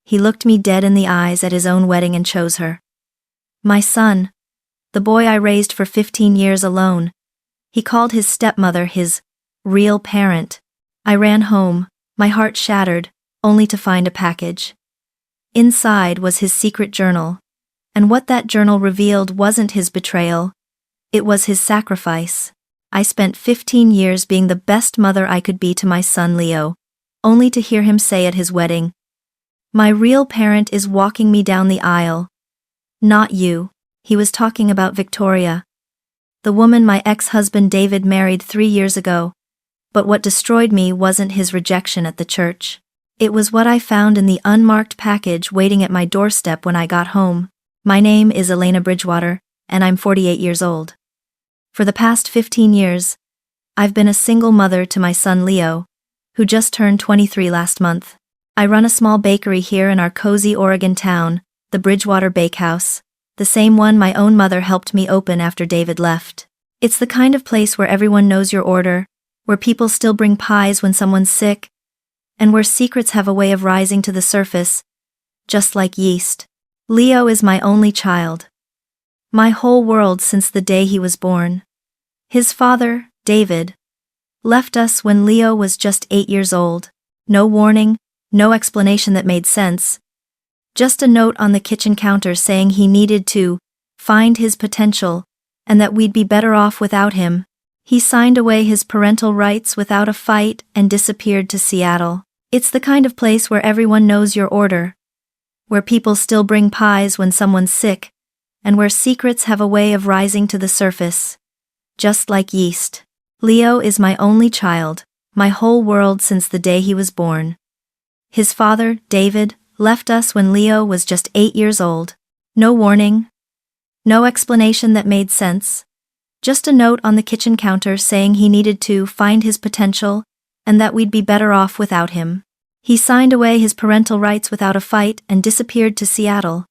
He looked me dead in the eyes at his own wedding and chose her. My son, the boy I raised for 15 years alone. He called his stepmother his real parent. I ran home, my heart shattered, only to find a package. Inside was his secret journal, and what that journal revealed wasn't his betrayal, it was his sacrifice. I spent 15 years being the best mother I could be to my son Leo, only to hear him say at his wedding, "My real parent is walking me down the aisle. Not you." He was talking about Victoria, the woman my ex-husband David married 3 years ago. But what destroyed me wasn't his rejection at the church. It was what I found in the unmarked package waiting at my doorstep when I got home. My name is Elena Bridgewater, and I'm 48 years old. For the past 15 years, I've been a single mother to my son Leo, who just turned 23 last month. I run a small bakery here in our cozy Oregon town, the Bridgewater Bakehouse, the same one my own mother helped me open after David left. It's the kind of place where everyone knows your order, where people still bring pies when someone's sick, and where secrets have a way of rising to the surface, just like yeast. Leo is my only child. My whole world since the day he was born. His father, David, left us when Leo was just 8 years old. No warning, no explanation that made sense. Just a note on the kitchen counter saying he needed to find his potential and that we'd be better off without him. He signed away his parental rights without a fight and disappeared to Seattle. It's the kind of place where everyone knows your order, where people still bring pies when someone's sick, and where secrets have a way of rising to the surface, just like yeast. Leo is my only child, my whole world since the day he was born. His father, David, left us when Leo was just 8 years old. No warning, no explanation that made sense. Just a note on the kitchen counter saying he needed to find his potential and that we'd be better off without him. He signed away his parental rights without a fight and disappeared to Seattle.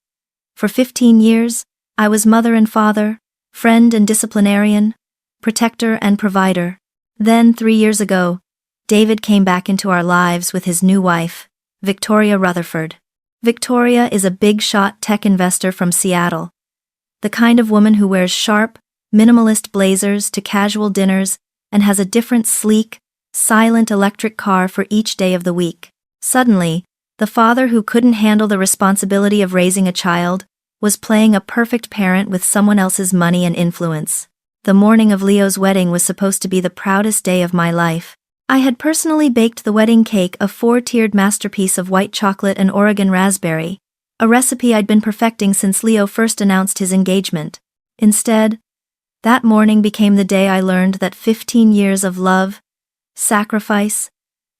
For 15 years, I was mother and father, friend and disciplinarian, protector and provider. Then, 3 years ago, David came back into our lives with his new wife, Victoria Rutherford. Victoria is a big-shot tech investor from Seattle, the kind of woman who wears sharp, minimalist blazers to casual dinners and has a different sleek, silent electric car for each day of the week. Suddenly, the father who couldn't handle the responsibility of raising a child was playing a perfect parent with someone else's money and influence. The morning of Leo's wedding was supposed to be the proudest day of my life. I had personally baked the wedding cake, a 4-tiered masterpiece of white chocolate and Oregon raspberry, a recipe I'd been perfecting since Leo first announced his engagement. Instead, that morning became the day I learned that 15 years of love, sacrifice,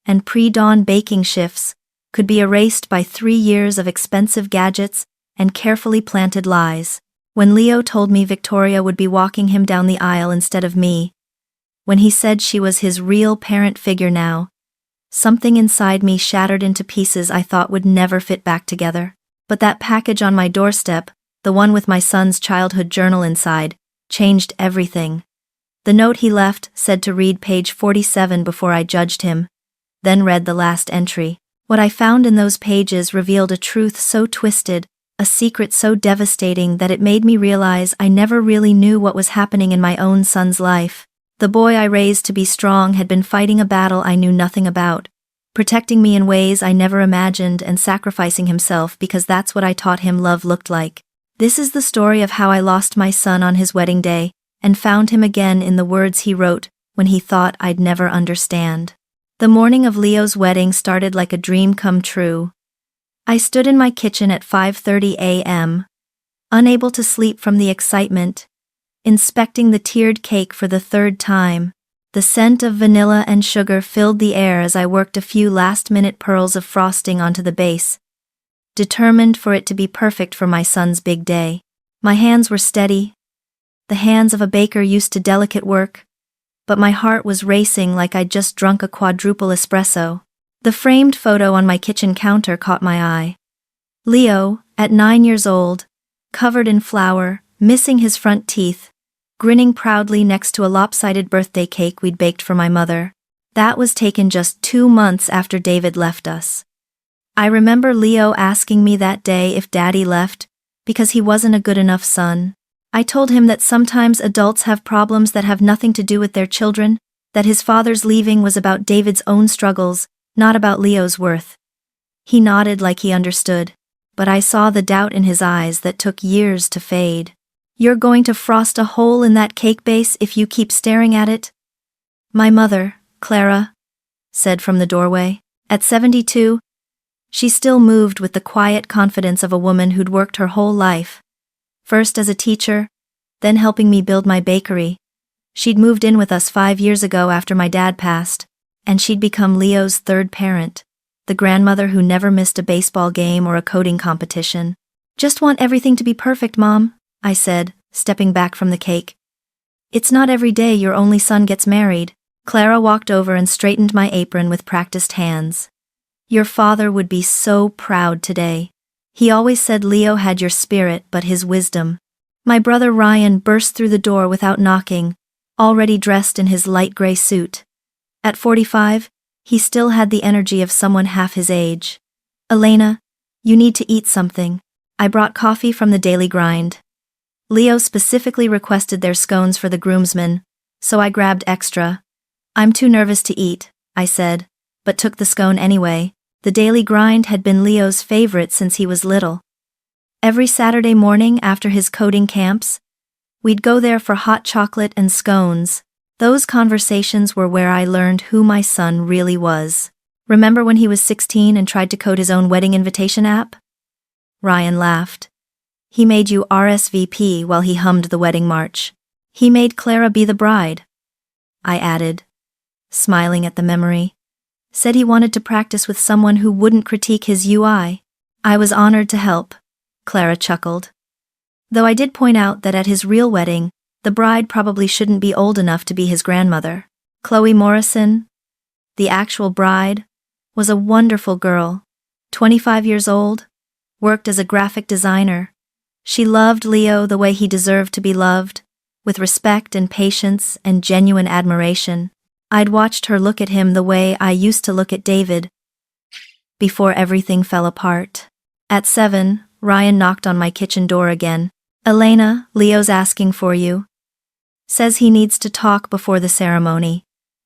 and pre-dawn baking shifts could be erased by 3 years of expensive gadgets and carefully planted lies. When Leo told me Victoria would be walking him down the aisle instead of me, when he said she was his real parent figure now, something inside me shattered into pieces I thought would never fit back together. But that package on my doorstep, the one with my son's childhood journal inside, changed everything. The note he left said to read page 47 before I judged him, then read the last entry. What I found in those pages revealed a truth so twisted, a secret so devastating that it made me realize I never really knew what was happening in my own son's life. The boy I raised to be strong had been fighting a battle I knew nothing about, protecting me in ways I never imagined and sacrificing himself because that's what I taught him love looked like. This is the story of how I lost my son on his wedding day and found him again in the words he wrote when he thought I'd never understand. The morning of Leo's wedding started like a dream come true. I stood in my kitchen at 5:30 a.m., unable to sleep from the excitement, inspecting the tiered cake for the 3rd time. The scent of vanilla and sugar filled the air as I worked a few last-minute pearls of frosting onto the base, determined for it to be perfect for my son's big day. My hands were steady, the hands of a baker used to delicate work, but my heart was racing like I'd just drunk a quadruple espresso. The framed photo on my kitchen counter caught my eye. Leo, at 9 years old, covered in flour, missing his front teeth, grinning proudly next to a lopsided birthday cake we'd baked for my mother. That was taken just 2 months after David left us. I remember Leo asking me that day if Daddy left because he wasn't a good enough son. I told him that sometimes adults have problems that have nothing to do with their children, that his father's leaving was about David's own struggles, not about Leo's worth. He nodded like he understood, but I saw the doubt in his eyes that took years to fade. You're going to frost a hole in that cake base if you keep staring at it? My mother, Clara, said from the doorway. At 72, she still moved with the quiet confidence of a woman who'd worked her whole life. First as a teacher, then helping me build my bakery. She'd moved in with us 5 years ago after my dad passed, and she'd become Leo's third parent, the grandmother who never missed a baseball game or a coding competition. Just want everything to be perfect, Mom, I said, stepping back from the cake. It's not every day your only son gets married. Clara walked over and straightened my apron with practiced hands. Your father would be so proud today. He always said Leo had your spirit but his wisdom. My brother Ryan burst through the door without knocking, already dressed in his light gray suit. At 45, he still had the energy of someone half his age. Elena, you need to eat something. I brought coffee from the Daily Grind. Leo specifically requested their scones for the groomsmen, so I grabbed extra. I'm too nervous to eat, I said, but took the scone anyway. The Daily Grind had been Leo's favorite since he was little. Every Saturday morning after his coding camps, we'd go there for hot chocolate and scones. Those conversations were where I learned who my son really was. Remember when he was 16 and tried to code his own wedding invitation app? Ryan laughed. He made you RSVP while he hummed the wedding march. He made Clara be the bride, I added, smiling at the memory. Said he wanted to practice with someone who wouldn't critique his UI. I was honored to help, Clara chuckled. Though I did point out that at his real wedding, the bride probably shouldn't be old enough to be his grandmother. Chloe Morrison, the actual bride, was a wonderful girl, 25 years old, worked as a graphic designer. She loved Leo the way he deserved to be loved, with respect and patience and genuine admiration. I'd watched her look at him the way I used to look at David, before everything fell apart. At 7, Ryan knocked on my kitchen door again. Elena, Leo's asking for you. Says he needs to talk before the ceremony.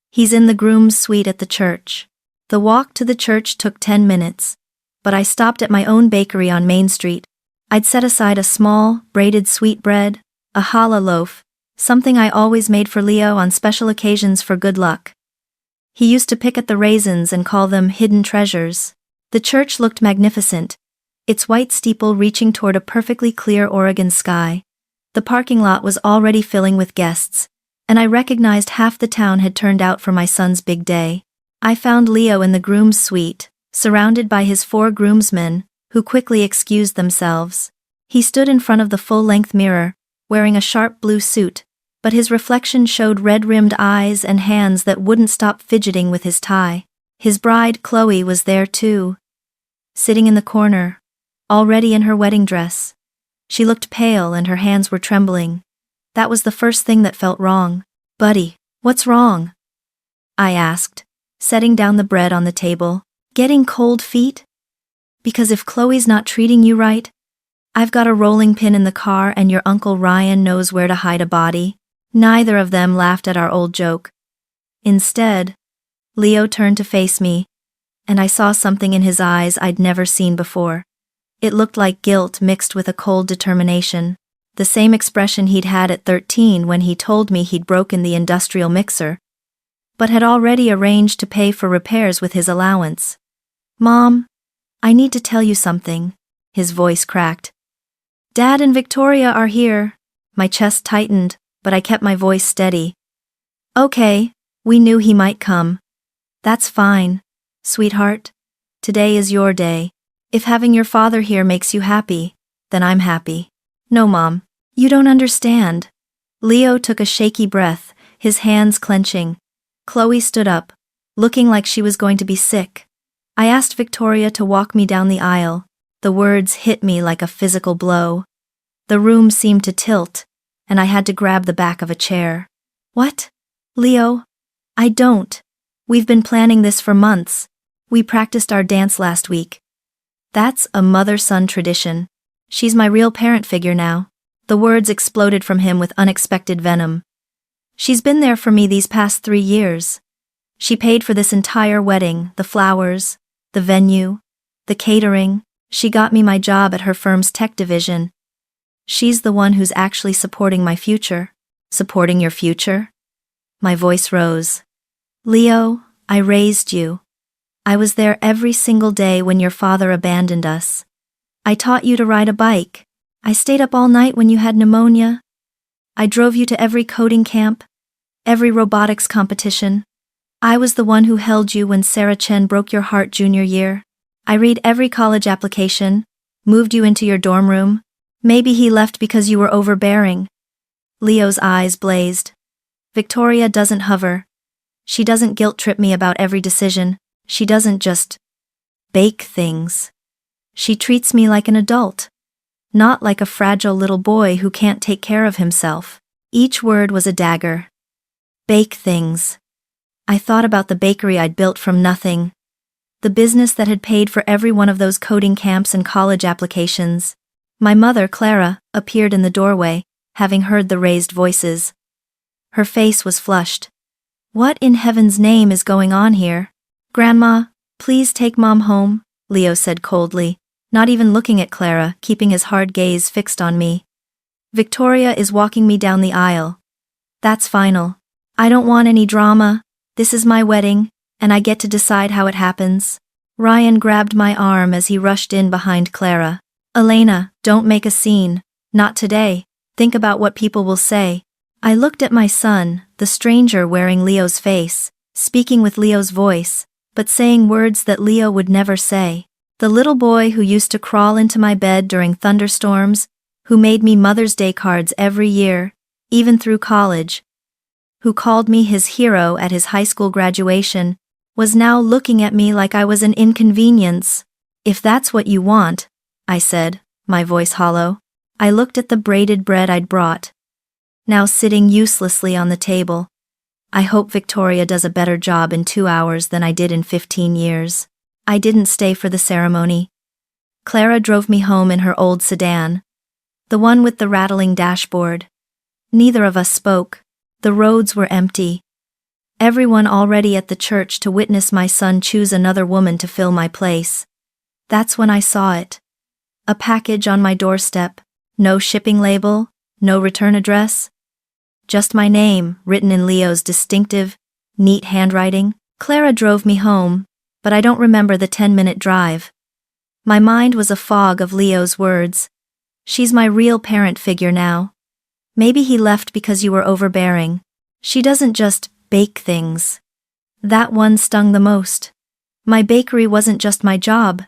He's in the groom's suite at the church. The walk to the church took 10 minutes, but I stopped at my own bakery on Main Street. I'd set aside a small, braided sweetbread, a challah loaf, something I always made for Leo on special occasions for good luck. He used to pick at the raisins and call them hidden treasures. The church looked magnificent, its white steeple reaching toward a perfectly clear Oregon sky. The parking lot was already filling with guests, and I recognized half the town had turned out for my son's big day. I found Leo in the groom's suite, surrounded by his 4 groomsmen, who quickly excused themselves. He stood in front of the full-length mirror, wearing a sharp blue suit, but his reflection showed red-rimmed eyes and hands that wouldn't stop fidgeting with his tie. His bride, Chloe, was there too, sitting in the corner, already in her wedding dress. She looked pale and her hands were trembling. That was the first thing that felt wrong. Buddy, what's wrong? I asked, setting down the bread on the table. Getting cold feet? Because if Chloe's not treating you right, I've got a rolling pin in the car and your Uncle Ryan knows where to hide a body. Neither of them laughed at our old joke. Instead, Leo turned to face me, and I saw something in his eyes I'd never seen before. It looked like guilt mixed with a cold determination, the same expression he'd had at 13 when he told me he'd broken the industrial mixer, but had already arranged to pay for repairs with his allowance. Mom, I need to tell you something, his voice cracked. Dad and Victoria are here. My chest tightened, but I kept my voice steady. Okay, we knew he might come. That's fine, sweetheart. Today is your day. If having your father here makes you happy, then I'm happy. No, Mom, you don't understand. Leo took a shaky breath, his hands clenching. Chloe stood up, looking like she was going to be sick. I asked Victoria to walk me down the aisle. The words hit me like a physical blow. The room seemed to tilt, and I had to grab the back of a chair. What? Leo? I don't. We've been planning this for months. We practiced our dance last week. That's a mother-son tradition. She's my real parent figure now. The words exploded from him with unexpected venom. She's been there for me these past 3 years. She paid for this entire wedding, the flowers, the venue, the catering. She got me my job at her firm's tech division. She's the one who's actually supporting my future. Supporting your future? My voice rose. Leo, I raised you. I was there every single day when your father abandoned us. I taught you to ride a bike. I stayed up all night when you had pneumonia. I drove you to every coding camp, every robotics competition. I was the one who held you when Sarah Chen broke your heart junior year. I read every college application, moved you into your dorm room. Maybe he left because you were overbearing. Leo's eyes blazed. Victoria doesn't hover. She doesn't guilt-trip me about every decision. She doesn't just bake things. She treats me like an adult, not like a fragile little boy who can't take care of himself. Each word was a dagger. Bake things. I thought about the bakery I'd built from nothing, the business that had paid for every one of those coding camps and college applications. My mother, Clara, appeared in the doorway, having heard the raised voices. Her face was flushed. What in heaven's name is going on here? Grandma, please take Mom home, Leo said coldly, not even looking at Clara, keeping his hard gaze fixed on me. Victoria is walking me down the aisle. That's final. I don't want any drama. This is my wedding, and I get to decide how it happens. Ryan grabbed my arm as he rushed in behind Clara. Elena, don't make a scene. Not today. Think about what people will say. I looked at my son, the stranger wearing Leo's face, speaking with Leo's voice, but saying words that Leo would never say. The little boy who used to crawl into my bed during thunderstorms, who made me Mother's Day cards every year, even through college, who called me his hero at his high school graduation, was now looking at me like I was an inconvenience. If that's what you want, I said, my voice hollow. I looked at the braided bread I'd brought, now sitting uselessly on the table. I hope Victoria does a better job in 2 hours than I did in 15 years. I didn't stay for the ceremony. Clara drove me home in her old sedan, the one with the rattling dashboard. Neither of us spoke. The roads were empty. Everyone already at the church to witness my son choose another woman to fill my place. That's when I saw it. A package on my doorstep. No shipping label, no return address. Just my name, written in Leo's distinctive, neat handwriting. Clara drove me home, but I don't remember the 10-minute drive. My mind was a fog of Leo's words. She's my real parent figure now. Maybe he left because you were overbearing. She doesn't just bake things. That one stung the most. My bakery wasn't just my job.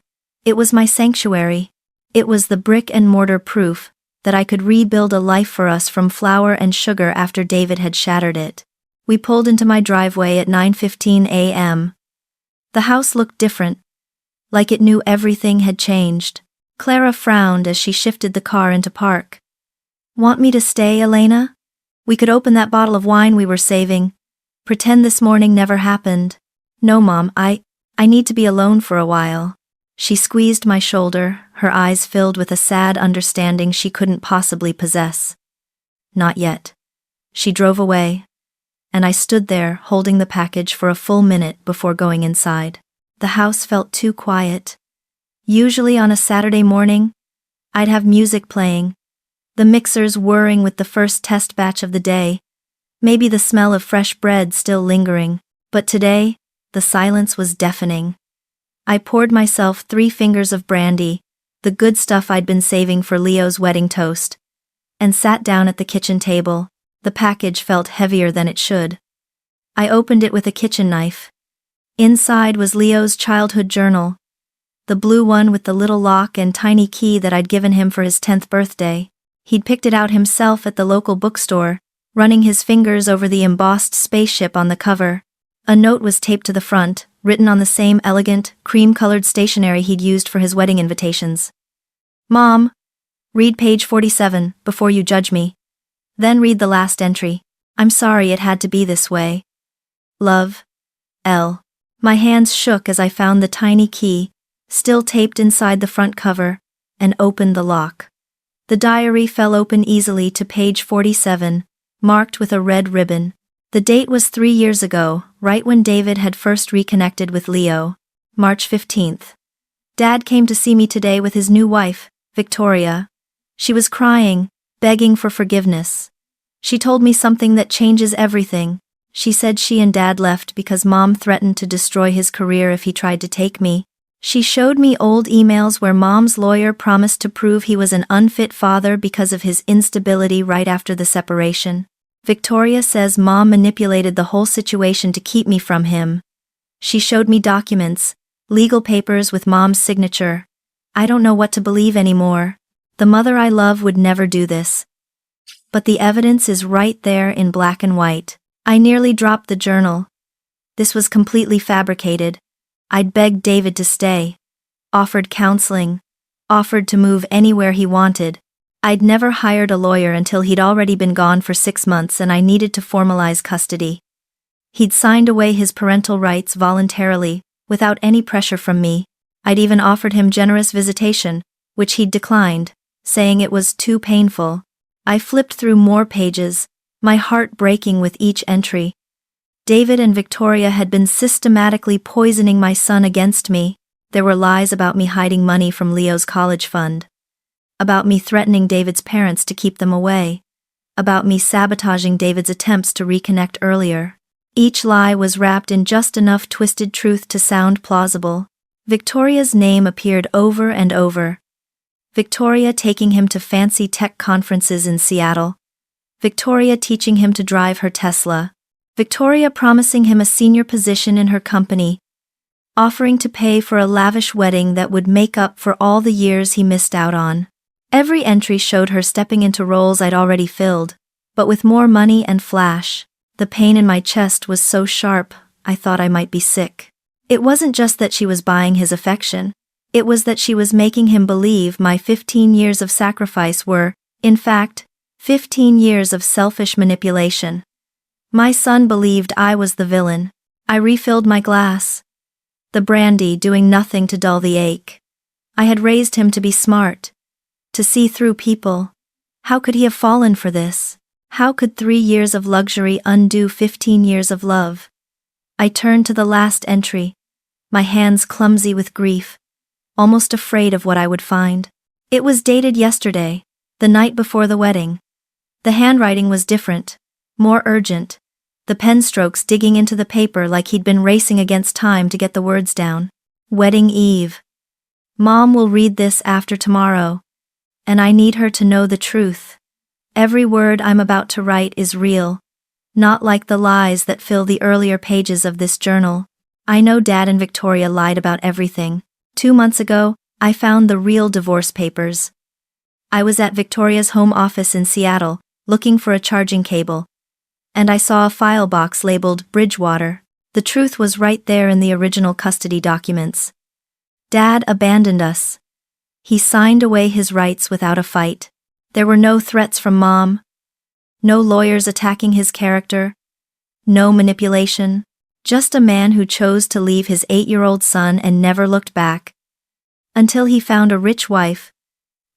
It was my sanctuary. It was the brick-and-mortar proof that I could rebuild a life for us from flour and sugar after David had shattered it. We pulled into my driveway at 9:15 a.m. The house looked different, like it knew everything had changed. Clara frowned as she shifted the car into park. Want me to stay, Elena? We could open that bottle of wine we were saving. Pretend this morning never happened. No, Mom, I need to be alone for a while. She squeezed my shoulder, her eyes filled with a sad understanding she couldn't possibly possess. Not yet. She drove away, and I stood there holding the package for a full minute before going inside. The house felt too quiet. Usually on a Saturday morning, I'd have music playing, the mixers whirring with the first test batch of the day, maybe the smell of fresh bread still lingering, but today, the silence was deafening. I poured myself 3 fingers of brandy, the good stuff I'd been saving for Leo's wedding toast, and sat down at the kitchen table. The package felt heavier than it should. I opened it with a kitchen knife. Inside was Leo's childhood journal, the blue one with the little lock and tiny key that I'd given him for his 10th birthday. He'd picked it out himself at the local bookstore, running his fingers over the embossed spaceship on the cover. A note was taped to the front, written on the same elegant, cream-colored stationery he'd used for his wedding invitations. Mom, read page 47 before you judge me. Then read the last entry. I'm sorry it had to be this way. Love, L. My hands shook as I found the tiny key, still taped inside the front cover, and opened the lock. The diary fell open easily to page 47, marked with a red ribbon. The date was 3 years ago, right when David had first reconnected with Leo. March 15th. Dad came to see me today with his new wife, Victoria. She was crying, begging for forgiveness. She told me something that changes everything. She said she and Dad left because Mom threatened to destroy his career if he tried to take me. She showed me old emails where Mom's lawyer promised to prove he was an unfit father because of his instability right after the separation. Victoria says Mom manipulated the whole situation to keep me from him. She showed me documents, legal papers with Mom's signature. I don't know what to believe anymore. The mother I love would never do this. But the evidence is right there in black and white. I nearly dropped the journal. This was completely fabricated. I'd begged David to stay, offered counseling, offered to move anywhere he wanted. I'd never hired a lawyer until he'd already been gone for 6 months and I needed to formalize custody. He'd signed away his parental rights voluntarily, without any pressure from me. I'd even offered him generous visitation, which he'd declined, saying it was too painful. I flipped through more pages, my heart breaking with each entry. David and Victoria had been systematically poisoning my son against me. There were lies about me hiding money from Leo's college fund, about me threatening David's parents to keep them away, about me sabotaging David's attempts to reconnect earlier. Each lie was wrapped in just enough twisted truth to sound plausible. Victoria's name appeared over and over. Victoria taking him to fancy tech conferences in Seattle. Victoria teaching him to drive her Tesla. Victoria promising him a senior position in her company. Offering to pay for a lavish wedding that would make up for all the years he missed out on. Every entry showed her stepping into roles I'd already filled, but with more money and flash. The pain in my chest was so sharp, I thought I might be sick. It wasn't just that she was buying his affection. It was that she was making him believe my 15 years of sacrifice were, in fact, 15 years of selfish manipulation. My son believed I was the villain. I refilled my glass. The brandy doing nothing to dull the ache. I had raised him to be smart, to see through people. How could he have fallen for this? How could 3 years of luxury undo 15 years of love? I turned to the last entry, my hands clumsy with grief, almost afraid of what I would find. It was dated yesterday, the night before the wedding. The handwriting was different, more urgent, the pen strokes digging into the paper like he'd been racing against time to get the words down. Wedding Eve. Mom will read this after tomorrow, and I need her to know the truth. Every word I'm about to write is real, not like the lies that fill the earlier pages of this journal. I know Dad and Victoria lied about everything. 2 months ago, I found the real divorce papers. I was at Victoria's home office in Seattle, looking for a charging cable, and I saw a file box labeled Bridgewater. The truth was right there in the original custody documents. Dad abandoned us. He signed away his rights without a fight. There were no threats from Mom, no lawyers attacking his character, no manipulation, just a man who chose to leave his 8-year-old son and never looked back. Until he found a rich wife,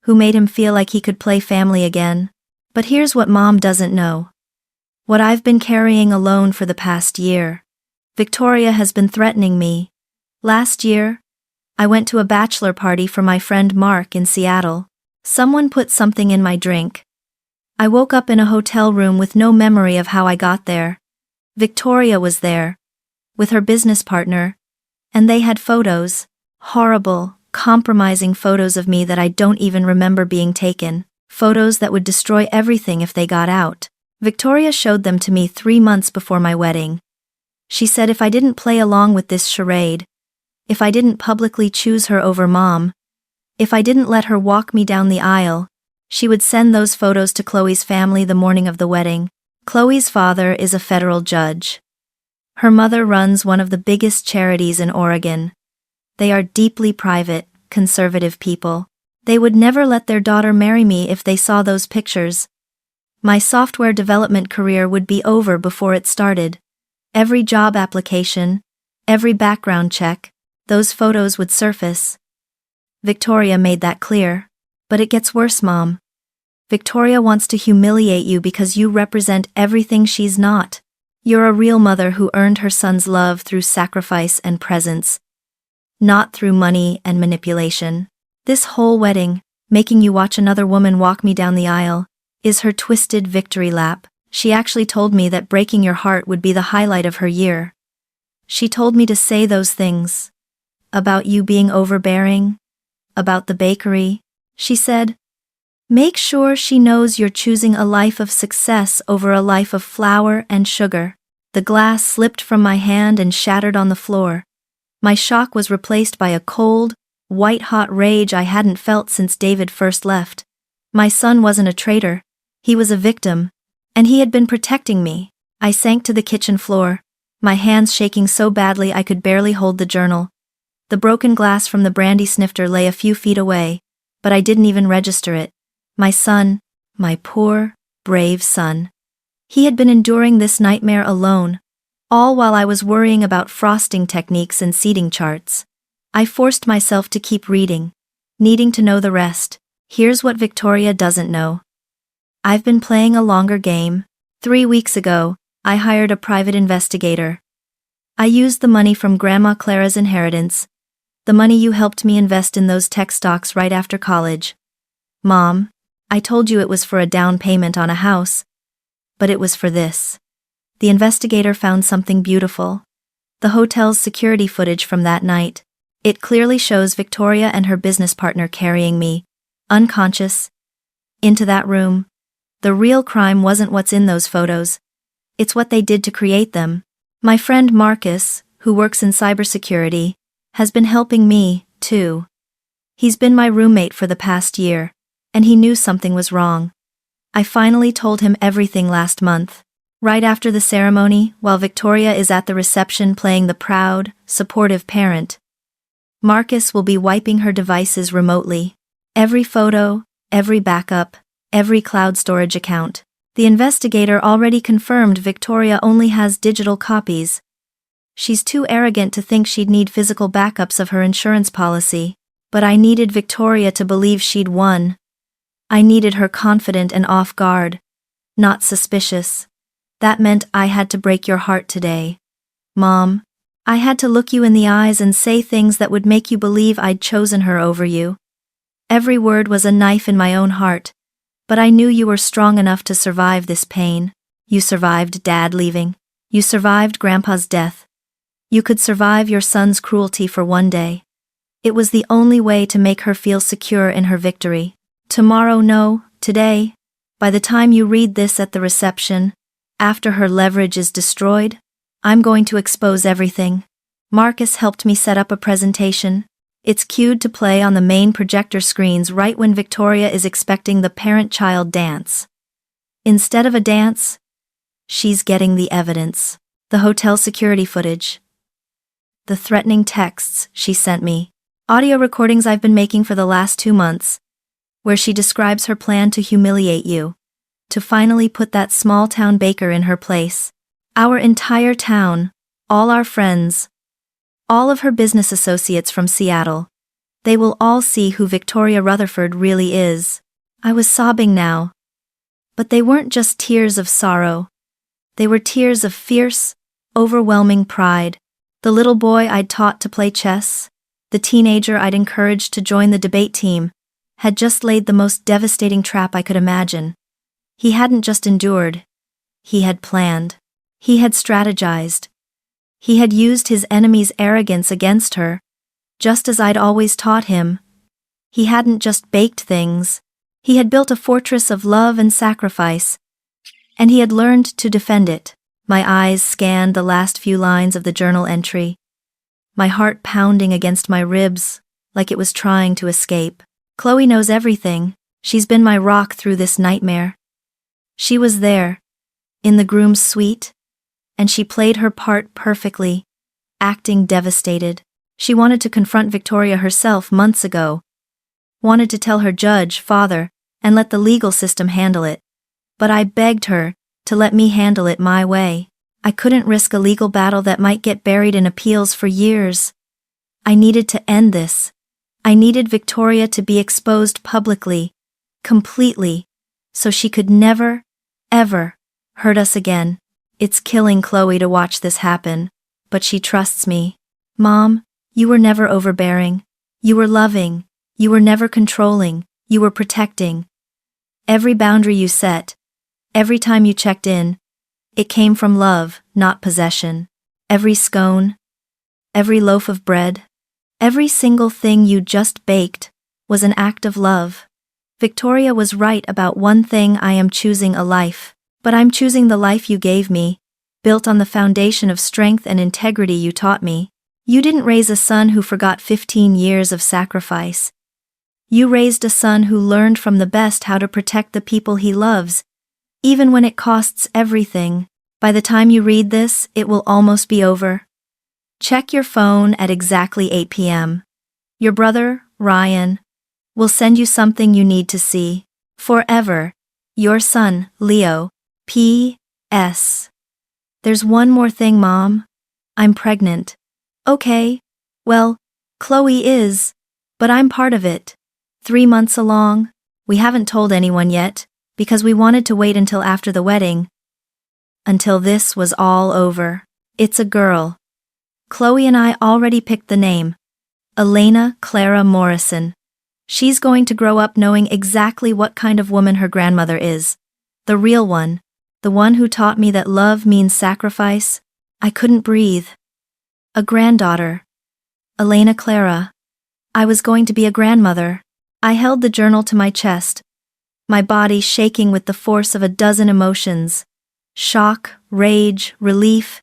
who made him feel like he could play family again. But here's what Mom doesn't know. What I've been carrying alone for the past year. Victoria has been threatening me. Last year, I went to a bachelor party for my friend Mark in Seattle. Someone put something in my drink. I woke up in a hotel room with no memory of how I got there. Victoria was there, with her business partner, and they had photos, horrible, compromising photos of me that I don't even remember being taken, photos that would destroy everything if they got out. Victoria showed them to me 3 months before my wedding. She said if I didn't play along with this charade, if I didn't publicly choose her over Mom, if I didn't let her walk me down the aisle, she would send those photos to Chloe's family the morning of the wedding. Chloe's father is a federal judge. Her mother runs one of the biggest charities in Oregon. They are deeply private, conservative people. They would never let their daughter marry me if they saw those pictures. My software development career would be over before it started. Every job application, every background check, those photos would surface. Victoria made that clear. But it gets worse, Mom. Victoria wants to humiliate you because you represent everything she's not. You're a real mother who earned her son's love through sacrifice and presence, not through money and manipulation. This whole wedding, making you watch another woman walk me down the aisle, is her twisted victory lap. She actually told me that breaking your heart would be the highlight of her year. She told me to say those things. About you being overbearing. About the bakery. She said, make sure she knows you're choosing a life of success over a life of flour and sugar. The glass slipped from my hand and shattered on the floor. My shock was replaced by a cold, white-hot rage I hadn't felt since David first left. My son wasn't a traitor. He was a victim. And he had been protecting me. I sank to the kitchen floor, my hands shaking so badly I could barely hold the journal. The broken glass from the brandy snifter lay a few feet away, but I didn't even register it. My son, my poor, brave son. He had been enduring this nightmare alone, all while I was worrying about frosting techniques and seating charts. I forced myself to keep reading, needing to know the rest. Here's what Victoria doesn't know. I've been playing a longer game. 3 weeks ago, I hired a private investigator. I used the money from Grandma Clara's inheritance, the money you helped me invest in those tech stocks right after college. Mom, I told you it was for a down payment on a house, but it was for this. The investigator found something beautiful. The hotel's security footage from that night. It clearly shows Victoria and her business partner carrying me, unconscious, into that room. The real crime wasn't what's in those photos. It's what they did to create them. My friend Marcus, who works in cybersecurity, has been helping me, too. He's been my roommate for the past year, and he knew something was wrong. I finally told him everything last month. Right after the ceremony, while Victoria is at the reception playing the proud, supportive parent, Marcus will be wiping her devices remotely. Every photo, every backup, every cloud storage account. The investigator already confirmed Victoria only has digital copies. She's too arrogant to think she'd need physical backups of her insurance policy. But I needed Victoria to believe she'd won. I needed her confident and off guard, not suspicious. That meant I had to break your heart today. Mom, I had to look you in the eyes and say things that would make you believe I'd chosen her over you. Every word was a knife in my own heart, but I knew you were strong enough to survive this pain. You survived Dad leaving. You survived Grandpa's death. You could survive your son's cruelty for one day. It was the only way to make her feel secure in her victory. Tomorrow, no, today. By the time you read this at the reception, after her leverage is destroyed, I'm going to expose everything. Marcus helped me set up a presentation. It's cued to play on the main projector screens right when Victoria is expecting the parent-child dance. Instead of a dance, she's getting the evidence. The hotel security footage. The threatening texts she sent me. Audio recordings I've been making for the last 2 months, where she describes her plan to humiliate you, to finally put that small-town baker in her place. Our entire town, all our friends, all of her business associates from Seattle. They will all see who Victoria Rutherford really is. I was sobbing now. But they weren't just tears of sorrow. They were tears of fierce, overwhelming pride. The little boy I'd taught to play chess, the teenager I'd encouraged to join the debate team, had just laid the most devastating trap I could imagine. He hadn't just endured. He had planned. He had strategized. He had used his enemy's arrogance against her, just as I'd always taught him. He hadn't just baked things. He had built a fortress of love and sacrifice, and he had learned to defend it. My eyes scanned the last few lines of the journal entry, my heart pounding against my ribs like it was trying to escape. Chloe knows everything. She's been my rock through this nightmare. She was there, in the groom's suite, and she played her part perfectly, acting devastated. She wanted to confront Victoria herself months ago, wanted to tell her judge, father, and let the legal system handle it. But I begged her to let me handle it my way. I couldn't risk a legal battle that might get buried in appeals for years. I needed to end this. I needed Victoria to be exposed publicly, completely, so she could never, ever hurt us again. It's killing Chloe to watch this happen, but she trusts me. Mom, you were never overbearing. You were loving. You were never controlling. You were protecting. Every boundary you set, every time you checked in, it came from love, not possession. Every scone, every loaf of bread, every single thing you just baked was an act of love. Victoria was right about one thing. I am choosing a life, but I'm choosing the life you gave me, built on the foundation of strength and integrity you taught me. You didn't raise a son who forgot 15 years of sacrifice. You raised a son who learned from the best how to protect the people he loves, even when it costs everything. By the time you read this, it will almost be over. Check your phone at exactly 8 p.m. Your brother, Ryan, will send you something you need to see. Forever, your son, Leo. P.S. There's one more thing, Mom. I'm pregnant. Okay, well, Chloe is, but I'm part of it. 3 months along. We haven't told anyone yet, because we wanted to wait until after the wedding. Until this was all over. It's a girl. Chloe and I already picked the name. Elena Clara Morrison. She's going to grow up knowing exactly what kind of woman her grandmother is. The real one. The one who taught me that love means sacrifice. I couldn't breathe. A granddaughter. Elena Clara. I was going to be a grandmother. I held the journal to my chest, my body shaking with the force of a dozen emotions. Shock, rage, relief,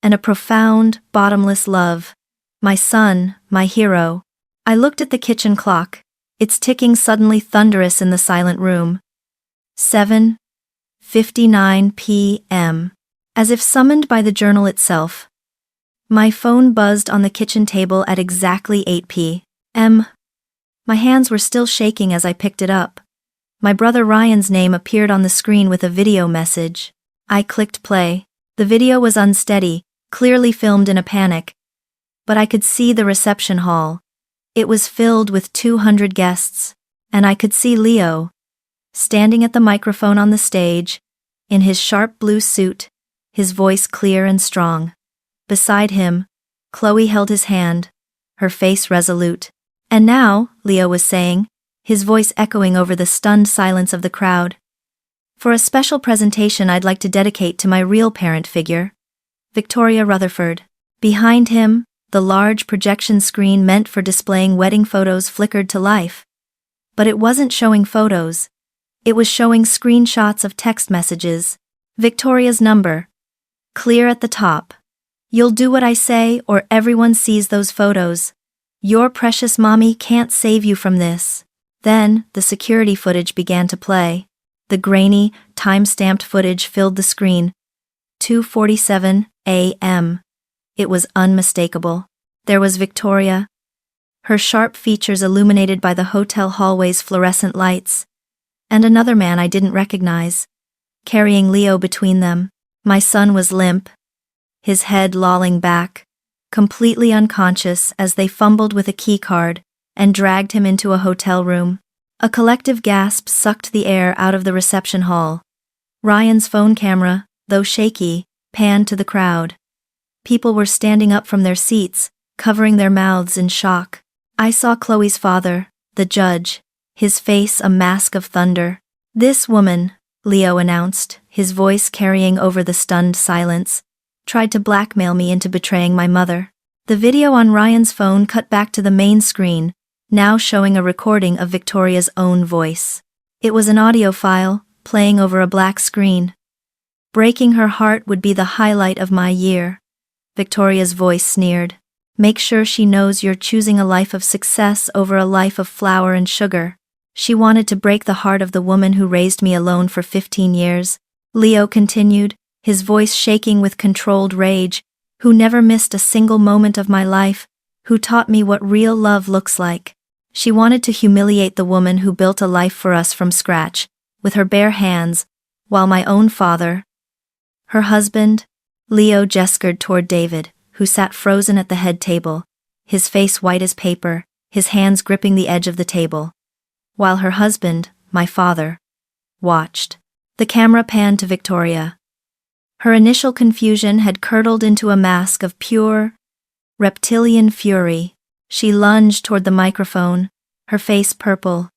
and a profound, bottomless love. My son, my hero. I looked at the kitchen clock, its ticking suddenly thunderous in the silent room. 7:59 p.m. As if summoned by the journal itself. My phone buzzed on the kitchen table at exactly 8 p.m. My hands were still shaking as I picked it up. My brother Ryan's name appeared on the screen with a video message. I clicked play. The video was unsteady, clearly filmed in a panic. But I could see the reception hall. It was filled with 200 guests, and I could see Leo, standing at the microphone on the stage, in his sharp blue suit, his voice clear and strong. Beside him, Chloe held his hand, her face resolute. And now, Leo was saying, his voice echoing over the stunned silence of the crowd. For a special presentation I'd like to dedicate to my real parent figure, Victoria Rutherford. Behind him, the large projection screen meant for displaying wedding photos flickered to life. But it wasn't showing photos. It was showing screenshots of text messages. Victoria's number. Clear at the top. You'll do what I say or everyone sees those photos. Your precious mommy can't save you from this. Then, the security footage began to play. The grainy, time-stamped footage filled the screen. 2:47 a.m. It was unmistakable. There was Victoria, her sharp features illuminated by the hotel hallway's fluorescent lights, and another man I didn't recognize, carrying Leo between them. My son was limp, his head lolling back, completely unconscious as they fumbled with a key card and dragged him into a hotel room. A collective gasp sucked the air out of the reception hall. Ryan's phone camera, though shaky, panned to the crowd. People were standing up from their seats, covering their mouths in shock. I saw Chloe's father, the judge, his face a mask of thunder. This woman, Leo announced, his voice carrying over the stunned silence, tried to blackmail me into betraying my mother. The video on Ryan's phone cut back to the main screen, now showing a recording of Victoria's own voice. It was an audio file, playing over a black screen. Breaking her heart would be the highlight of my year. Victoria's voice sneered. Make sure she knows you're choosing a life of success over a life of flour and sugar. She wanted to break the heart of the woman who raised me alone for 15 years. Leo continued, his voice shaking with controlled rage, who never missed a single moment of my life, who taught me what real love looks like. She wanted to humiliate the woman who built a life for us from scratch, with her bare hands, while my own father, her husband, Leo gestured toward David, who sat frozen at the head table, his face white as paper, his hands gripping the edge of the table. While her husband, my father, watched. The camera panned to Victoria. Her initial confusion had curdled into a mask of pure, reptilian fury. She lunged toward the microphone, her face purple.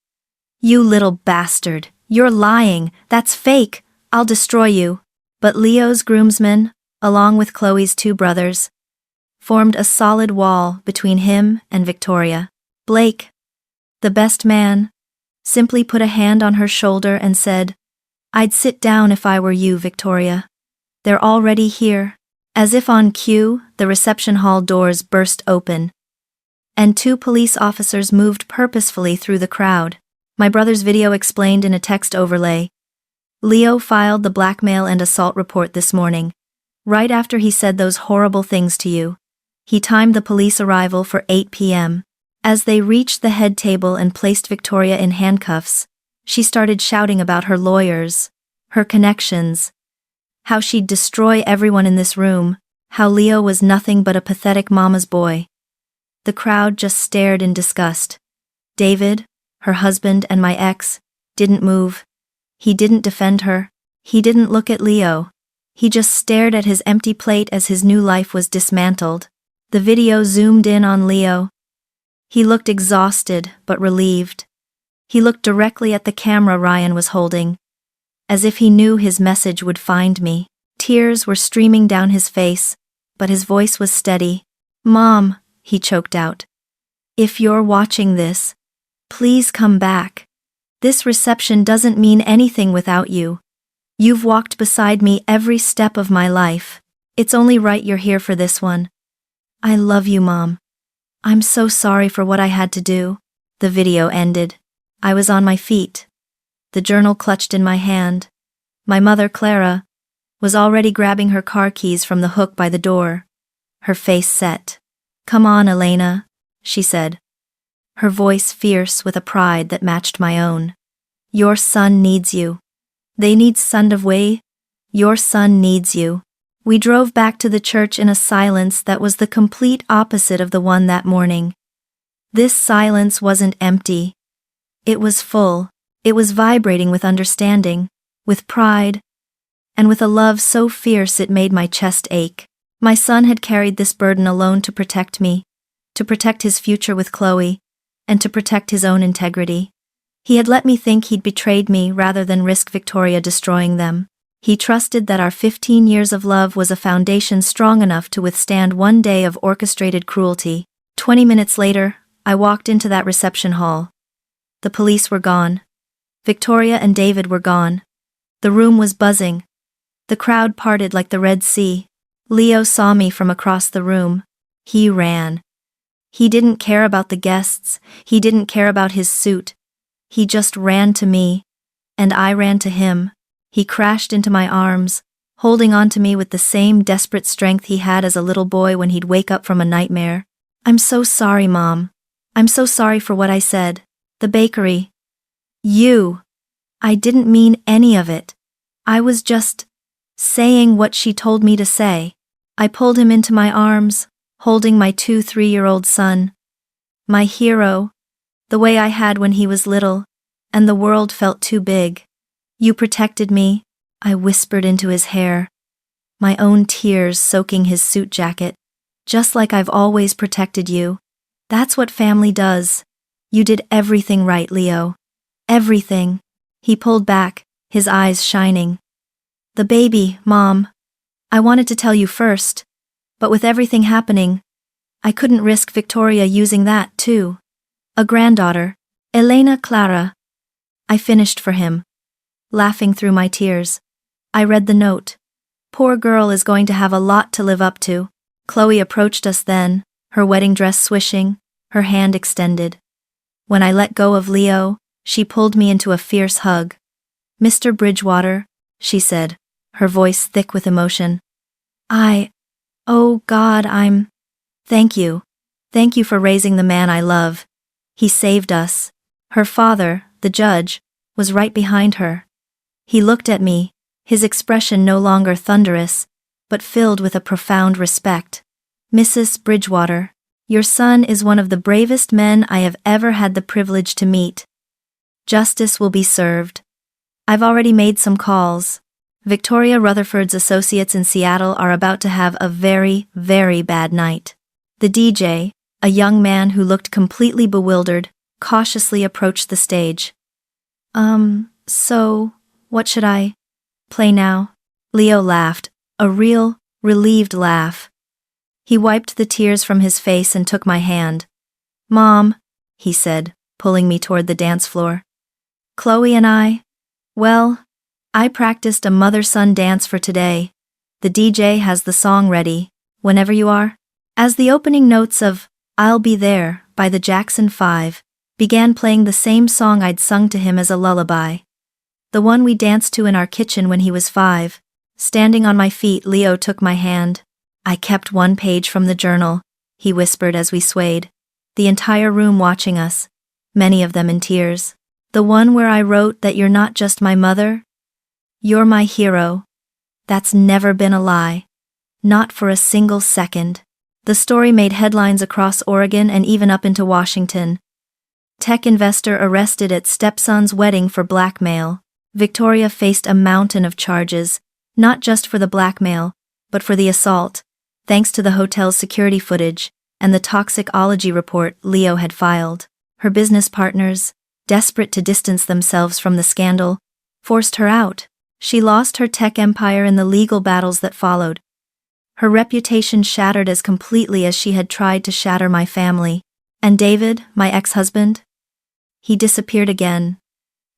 "You little bastard, you're lying, that's fake, I'll destroy you." But Leo's groomsmen, along with Chloe's two brothers, formed a solid wall between him and Victoria. Blake, the best man, simply put a hand on her shoulder and said, "I'd sit down if I were you, Victoria. They're already here." As if on cue, the reception hall doors burst open, and two police officers moved purposefully through the crowd. My brother's video explained in a text overlay. Leo filed the blackmail and assault report this morning, right after he said those horrible things to you. He timed the police arrival for 8 p.m. As they reached the head table and placed Victoria in handcuffs, she started shouting about her lawyers, her connections, how she'd destroy everyone in this room, how Leo was nothing but a pathetic mama's boy. The crowd just stared in disgust. David, her husband and my ex, didn't move. He didn't defend her. He didn't look at Leo. He just stared at his empty plate as his new life was dismantled. The video zoomed in on Leo. He looked exhausted but relieved. He looked directly at the camera Ryan was holding, as if he knew his message would find me. Tears were streaming down his face, but his voice was steady. "Mom," he choked out. "If you're watching this, please come back. This reception doesn't mean anything without you. You've walked beside me every step of my life. It's only right you're here for this one. I love you, Mom. I'm so sorry for what I had to do." The video ended. I was on my feet, the journal clutched in my hand. My mother, Clara, was already grabbing her car keys from the hook by the door, her face set. "Come on, Elena," she said, her voice fierce with a pride that matched my own. "Your son needs you. They need son of way. Your son needs you." We drove back to the church in a silence that was the complete opposite of the one that morning. This silence wasn't empty. It was full. It was vibrating with understanding, with pride, and with a love so fierce it made my chest ache. My son had carried this burden alone to protect me, to protect his future with Chloe, and to protect his own integrity. He had let me think he'd betrayed me rather than risk Victoria destroying them. He trusted that our 15 years of love was a foundation strong enough to withstand one day of orchestrated cruelty. 20 minutes later, I walked into that reception hall. The police were gone. Victoria and David were gone. The room was buzzing. The crowd parted like the Red Sea. Leo saw me from across the room. He ran. He didn't care about the guests. He didn't care about his suit. He just ran to me, and I ran to him. He crashed into my arms, holding on to me with the same desperate strength he had as a little boy when he'd wake up from a nightmare. "I'm so sorry, Mom. I'm so sorry for what I said. The bakery. You. I didn't mean any of it. I was just saying what she told me to say." I pulled him into my arms, holding my 2-3-year-old son. My hero, the way I had when he was little, and the world felt too big. "You protected me," I whispered into his hair, my own tears soaking his suit jacket. "Just like I've always protected you. That's what family does. You did everything right, Leo. Everything." He pulled back, his eyes shining. "The baby, Mom. I wanted to tell you first, but with everything happening, I couldn't risk Victoria using that, too. A granddaughter, Elena Clara." I finished for him, laughing through my tears. I read the note. Poor girl is going to have a lot to live up to. Chloe approached us then, her wedding dress swishing, her hand extended. When I let go of Leo, she pulled me into a fierce hug. "Mr. Bridgewater," she said, her voice thick with emotion. Oh God, Thank you. Thank you for raising the man I love. He saved us." Her father, the judge, was right behind her. He looked at me, his expression no longer thunderous, but filled with a profound respect. "Mrs. Bridgewater, Your son is one of the bravest men I have ever had the privilege to meet. Justice will be served. I've already made some calls. Victoria Rutherford's associates in Seattle are about to have a very, very bad night. The DJ, a young man who looked completely bewildered, cautiously approached the stage. So, what should I play now? Leo laughed, a real, relieved laugh. He wiped the tears from his face and took my hand. Mom, he said, pulling me toward the dance floor. Chloe and well, I practiced a mother-son dance for today. The DJ has the song ready, whenever you are. As the opening notes of I'll Be There by the Jackson 5 began playing the same song I'd sung to him as a lullaby. The one we danced to in our kitchen when he was 5. Standing on my feet, Leo took my hand. I kept one page from the journal, he whispered as we swayed. The entire room watching us, many of them in tears. The one where I wrote that you're not just my mother. You're my hero. That's never been a lie. Not for a single second. The story made headlines across Oregon and even up into Washington. Tech investor arrested at stepson's wedding for blackmail. Victoria faced a mountain of charges, not just for the blackmail, but for the assault, thanks to the hotel's security footage and the toxicology report Leo had filed. Her business partners, desperate to distance themselves from the scandal, forced her out. She lost her tech empire in the legal battles that followed. Her reputation shattered as completely as she had tried to shatter my family. And David, my ex-husband? He disappeared again,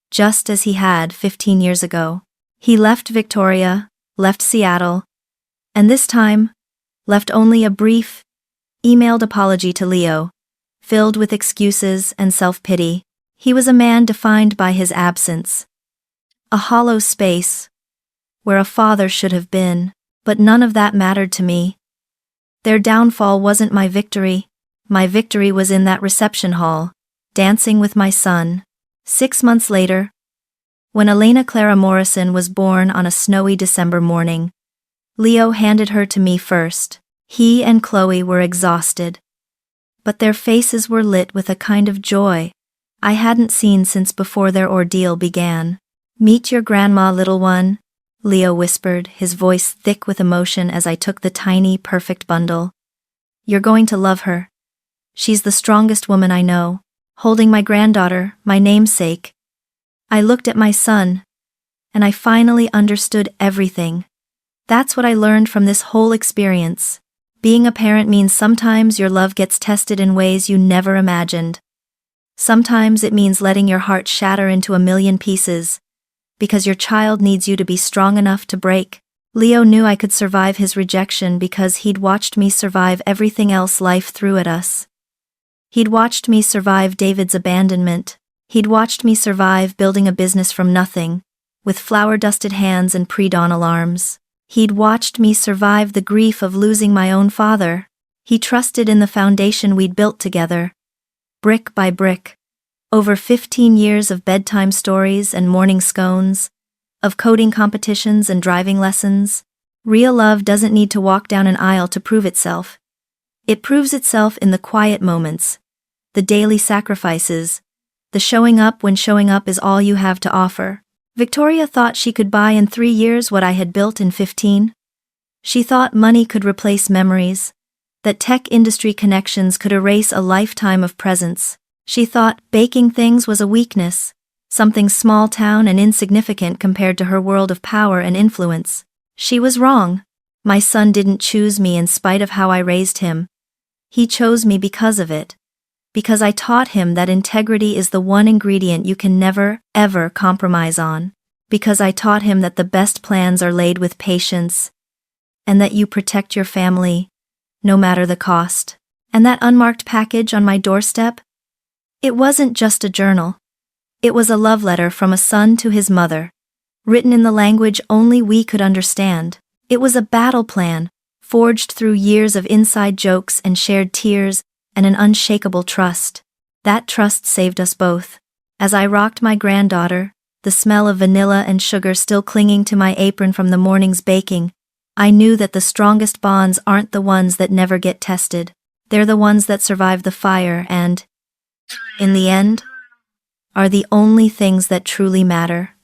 just as he had 15 years ago. He left Victoria, left Seattle, and this time, left only a brief, emailed apology to Leo, filled with excuses and self-pity. He was a man defined by his absence. A hollow space, where a father should have been, but none of that mattered to me. Their downfall wasn't my victory. My victory was in that reception hall, dancing with my son. 6 months later, when Elena Clara Morrison was born on a snowy December morning, Leo handed her to me first. He and Chloe were exhausted, but their faces were lit with a kind of joy I hadn't seen since before their ordeal began. Meet your grandma, little one, Leo whispered, his voice thick with emotion as I took the tiny, perfect bundle. You're going to love her. She's the strongest woman I know. Holding my granddaughter, my namesake. I looked at my son, and I finally understood everything. That's what I learned from this whole experience. Being a parent means sometimes your love gets tested in ways you never imagined. Sometimes it means letting your heart shatter into a million pieces, because your child needs you to be strong enough to break. Leo knew I could survive his rejection because he'd watched me survive everything else life threw at us. He'd watched me survive David's abandonment. He'd watched me survive building a business from nothing, with flour-dusted hands and pre-dawn alarms. He'd watched me survive the grief of losing my own father. He trusted in the foundation we'd built together, brick by brick. Over 15 years of bedtime stories and morning scones, of coding competitions and driving lessons. Real love doesn't need to walk down an aisle to prove itself. It proves itself in the quiet moments, the daily sacrifices, the showing up when showing up is all you have to offer. Victoria thought she could buy in 3 years what I had built in 15. She thought money could replace memories, that tech industry connections could erase a lifetime of presence. She thought baking things was a weakness, something small town and insignificant compared to her world of power and influence. She was wrong. My son didn't choose me in spite of how I raised him. He chose me because of it. Because I taught him that integrity is the one ingredient you can never, ever compromise on. Because I taught him that the best plans are laid with patience, and that you protect your family, no matter the cost. And that unmarked package on my doorstep? It wasn't just a journal. It was a love letter from a son to his mother, written in the language only we could understand. It was a battle plan, forged through years of inside jokes and shared tears and an unshakable trust. That trust saved us both. As I rocked my granddaughter, the smell of vanilla and sugar still clinging to my apron from the morning's baking, I knew that the strongest bonds aren't the ones that never get tested. They're the ones that survive the fire and, in the end, are the only things that truly matter.